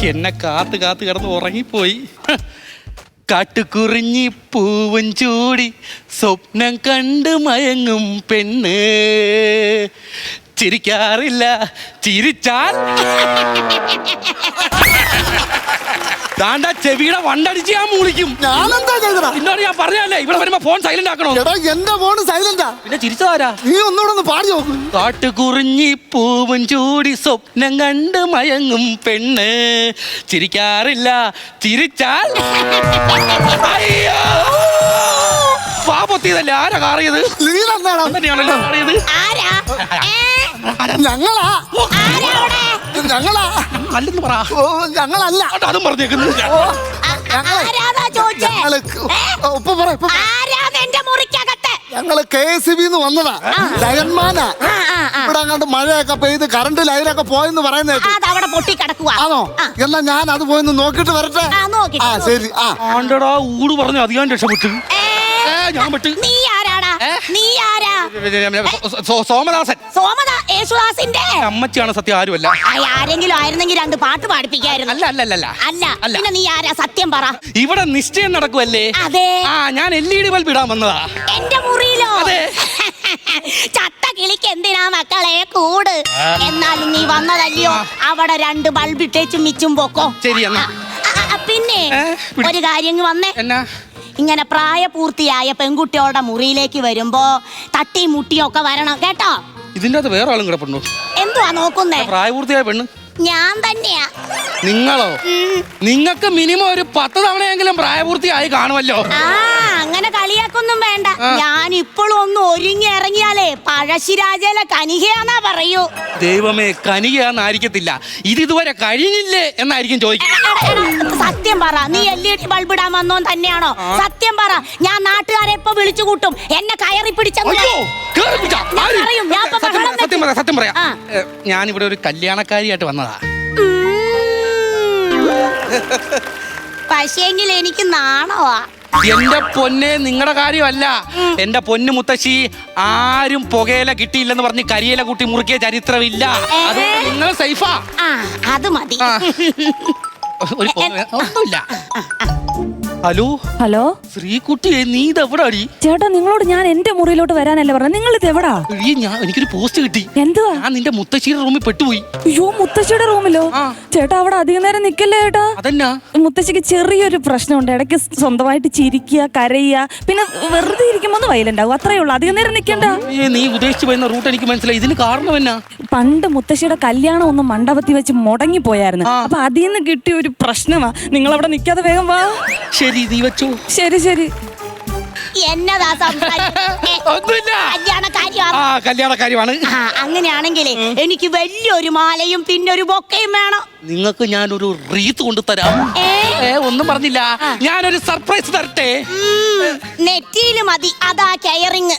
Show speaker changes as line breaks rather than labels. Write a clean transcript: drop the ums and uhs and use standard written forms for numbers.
എന്നെ കാത്ത് കാത്ത് കിടന്ന് ഉറങ്ങിപ്പോയി. കാട്ടുകുറിഞ്ഞി പൂവും ചൂടി സ്വപ്നം കണ്ട് മയങ്ങും പെണ്ണ് ചിരിക്കാറില്ല, ചിരിച്ചാൽ താണ്ട ചെവിയുടെ വണ്ടടിച്ച് ഞാൻ മൂളിക്കും.
ഞാനെന്താ ചെയ്തടാ?
എന്നോട് ഞാൻ പറഞ്ഞല്ലേ ഇവിടെ വരുമ്പോ ഫോൺ സൈലന്റ് ആക്കണോ.
എടാ എന്റെ ഫോൺ സൈലന്റാ.
പിന്നെ ചിരിച്ചതാരാ?
നീ ഒന്നുകൂടെ ഒന്ന് പാടി നോക്ക്.
കാട്ടുകുറിഞ്ഞി പൂവും ചൂടി സ്വപ്നം കണ്ട് മയങ്ങും പെണ്ണ് ചിരിക്കാറില്ല, ചിരിച്ചാൽ അയ്യോ പാപത്തിയതല്ലേ. ആരാ കാറിയത്?
നീ തന്നെയാണോ?
തന്നെയാണല്ലോ കാറിയത്.
ഞങ്ങളാ ഞങ്ങളാ
അല്ലെന്ന് പറ.
ഓ ഞങ്ങളല്ല.
അതും പറഞ്ഞേക്കുന്നു.
ഞങ്ങള് KSB വന്നതാ. ലയൻമാനാ. ഇവിടെ അങ്ങോട്ട് മഴയൊക്കെ പെയ്ത് കറണ്ട് ലൈനൊക്കെ പോയെന്ന് പറയുന്നത്. ആണോ? എന്നാ ഞാൻ അത് പോയെന്ന് നോക്കിട്ട് വരട്ടെ. ആ ശരി.
ആണ്ടടാ ഊട് പറഞ്ഞു അധികം രക്ഷപ്പെട്ടു. ഞാൻ പെട്ട്.
നീ ആരാടാ? നീ ആരാ?
സോമദാസൻ.
യേശുദാസിന്റെ
അമ്മച്ചിയാണ് സത്യം, ആരുമല്ല.
ആരെങ്കിലും ആയിരുന്നെങ്കിൽ 2 പാട്ട് പാടിപ്പിക്കായിരുന്നു. അല്ല പിന്നെ നീ ആരാ? സത്യം പറ.
ഇവിടെ നിശ്ചയം നടക്കുവല്ലേ?
അതെ.
ഞാൻ LED ബൾബ് ഇടാൻ വന്നതാ.
എന്റെ മുറിയിലോ? ചത്ത കിളിക്ക് എന്തിനാ മക്കളെ കൂട്? എന്നാലും നീ വന്നതല്ലയോ, അവിടെ 2 ബൾബ് ഇട്ടേച്ചും മിച്ചും പോക്കോ.
ശരി എന്നാ.
പിന്നെ ഒരു കാര്യം വന്നേ.
എന്നാ?
ഇങ്ങനെ പ്രായപൂർത്തിയായ പെൺകുട്ടിയോടെ മുറിയിലേക്ക് വരുമ്പോ തട്ടിയും മുട്ടിയും ഒക്കെ വരണം കേട്ടോ.
ഇതിന്റെ അത് വേറെ ആളും കിടപ്പുണ്ടോ?
എന്തുവാ നോക്കുന്നേ?
പ്രായപൂർത്തിയായ പെണ്ണ്
ഞാൻ തന്നെയാ.
നിങ്ങളോ? നിങ്ങൾക്ക് മിനിമം ഒരു 10 തവണയെങ്കിലും പ്രായപൂർത്തിയായി കാണുമല്ലോ.
അങ്ങനെ കളിയാക്കൊന്നും വേണ്ട. ഞാൻ ഇപ്പോഴും ഒന്ന് ഒരുങ്ങി ഇറങ്ങിയാലേ പഴശ്ശിരാജയിലെ കനികയാന്നാ പറയൂ.
ദൈവമേ, കനികയാന്നായിരിക്കത്തില്ല, ഇതുവരെ കഴിഞ്ഞില്ലേ എന്നായിരിക്കും ചോദിക്കുന്നത്.
സത്യം പറ, നീ LED ബൾബ് ഇടാൻ വന്നോ തന്നെയാണോ? സത്യം പറ. ഞാൻ നാട്ടുകാരെ എപ്പോ വിളിച്ചു കൂട്ടും എന്നെ കയറി പിടിച്ചെന്ന്.
സത്യം പറയാം, ഞാനിവിടെ ഒരു കല്യാണക്കാരിയായിട്ട് വന്നതാ.
പക്ഷേങ്കിൽ എനിക്ക് നാണവാ.
എന്റെ പൊന്നെ, നിങ്ങളുടെ കാര്യമല്ല. എന്റെ പൊന്നു മുത്തശ്ശി, ആരും പുകയില കിട്ടിയില്ലെന്ന് പറഞ്ഞ് കരിയില കൂട്ടി മുറുക്കിയ ചരിത്രമില്ല. അത് നിങ്ങൾ സേഫാ.
അത് മതി.
ഒന്നുമില്ല. ഹലോ
ഹലോ
ശ്രീകുട്ടിയെ, നീ ഇതെവിടാ?
ചേട്ടാ, നിങ്ങളോട് ഞാൻ എന്റെ മുറിയിലോട്ട് വരാനല്ലേ പറഞ്ഞത്, നിങ്ങൾ ഇത് എവിടാ?
എനിക്കൊരു പോസ്റ്റ് കിട്ടി.
എന്തുവാ?
ഞാൻ നിന്റെ മുത്തശ്ശിയുടെ റൂമിൽ പെട്ടുപോയി.
അയ്യോ, മുത്തശ്ശിയുടെ റൂമിലോ? ചേട്ടാ, അവിടെ അധികം നേരം നിക്കല്ലേ ചേട്ടാ.
അതെന്നാ?
മുത്തശ്ശിക്ക് ചെറിയൊരു പ്രശ്നമുണ്ട്. ഇടയ്ക്ക് സ്വന്തമായിട്ട് ചിരിക്കുക, കരയുക, പിന്നെ വെറുതെ ഇരിക്കുമ്പോ വയലന്റ് ആവും. അത്രേ ഉള്ളൂ, അധികം നേരം നിക്കണ്ട.
നീ ഉദ്ദേശിച്ചു പോയിരുന്ന റൂട്ട് എനിക്ക് മനസ്സിലായി. ഇതിന് കാരണം എന്നാ?
പണ്ട് മുത്തശ്ശിയുടെ കല്യാണം ഒന്ന് മണ്ഡപത്തിൽ വെച്ച് മുടങ്ങിപ്പോയായിരുന്നു. അപ്പൊ അതിൽ നിന്ന് കിട്ടിയ ഒരു പ്രശ്നമാ. നിങ്ങൾ അവിടെ നിക്കാതെ വേഗം വാ.
ശരി, നീ വെച്ചോ.
ശരി ശരി.
എന്നതാ
കല്യാണക്കാരിയാണ്.
അങ്ങനെയാണെങ്കിലേ എനിക്ക് വലിയൊരു മാലയും പിന്നെ ഒരു ബൊക്കയും വേണം.
നിങ്ങൾക്ക് ഞാനൊരു റീത്ത് കൊണ്ടു തരാം. ഒന്നും പറഞ്ഞില്ല, ഞാനൊരു സർപ്രൈസ് തരട്ടെ.
നെറ്റിയില് മതി, അതാ കെയറിങ്.